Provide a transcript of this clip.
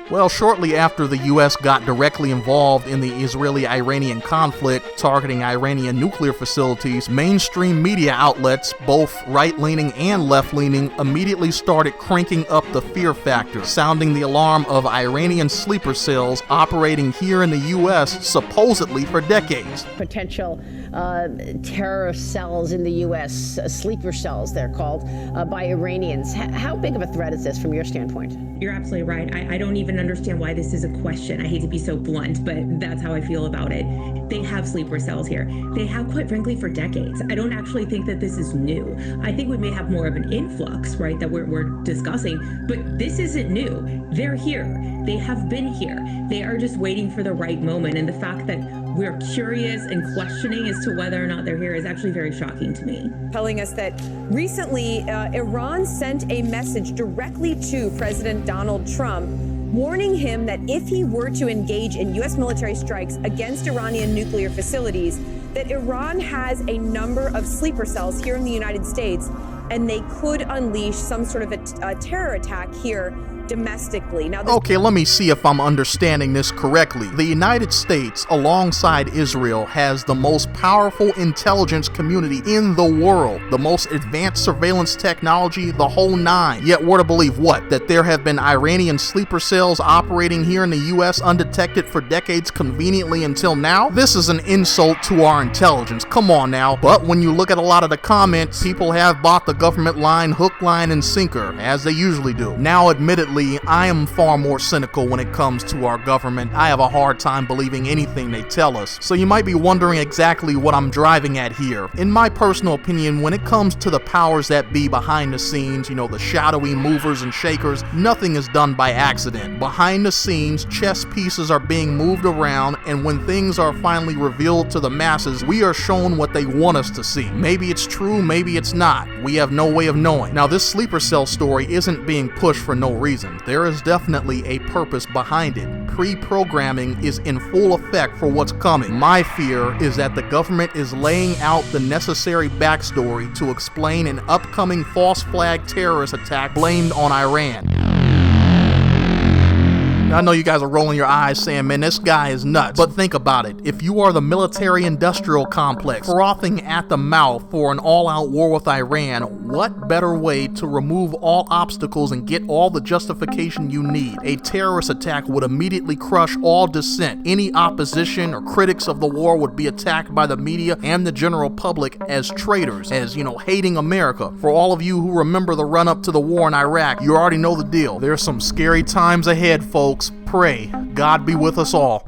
Well, shortly after the U.S. got directly involved in the Israeli-Iranian conflict, targeting Iranian nuclear facilities, mainstream media outlets, both right-leaning and left-leaning, immediately started cranking up the fear factor, sounding the alarm of Iranian sleeper cells operating here in the U.S. supposedly for decades. Potential terror cells in the U.S., sleeper cells they're called, by Iranians. How big of a threat is this from your standpoint? You're absolutely right. I don't even understand why this is a question. I hate to be so blunt, but that's how I feel about it. They have sleeper cells here. They have, quite frankly, for decades. I don't actually think that this is new. I think we may have more of an influx, right, that we're discussing, but this isn't new. They're here. They have been here. They are just waiting for the right moment. And the fact that we're curious and questioning as to whether or not they're here is actually very shocking to me. Telling us that recently Iran sent a message directly to President Donald Trump, warning him that if he were to engage in U.S. military strikes against Iranian nuclear facilities, that Iran has a number of sleeper cells here in the United States, and they could unleash some sort of a terror attack here domestically. Now, okay, let me see if I'm understanding this correctly. The United States, alongside Israel, has the most powerful intelligence community in the world, the most advanced surveillance technology, the whole nine. Yet we're to believe what? That there have been Iranian sleeper cells operating here in the U.S. undetected for decades conveniently until now? This is an insult to our intelligence. Come on now. But when you look at a lot of the comments, people have bought the government line hook, line, and sinker, as they usually do. Now, admittedly, I am far more cynical when it comes to our government. I have a hard time believing anything they tell us. So you might be wondering exactly what I'm driving at here. In my personal opinion, when it comes to the powers that be behind the scenes, the shadowy movers and shakers, nothing is done by accident. Behind the scenes, chess pieces are being moved around, and when things are finally revealed to the masses, we are shown what they want us to see. Maybe it's true, maybe it's not. We have no way of knowing. Now, this sleeper cell story isn't being pushed for no reason. There is definitely a purpose behind it. Pre-programming is in full effect for what's coming. My fear is that the government is laying out the necessary backstory to explain an upcoming false flag terrorist attack blamed on Iran. I know you guys are rolling your eyes saying, man, this guy is nuts. But think about it. If you are the military-industrial complex frothing at the mouth for an all-out war with Iran, what better way to remove all obstacles and get all the justification you need? A terrorist attack would immediately crush all dissent. Any opposition or critics of the war would be attacked by the media and the general public as traitors, as, hating America. For all of you who remember the run-up to the war in Iraq, you already know the deal. There's some scary times ahead, folks. Pray God be with us all.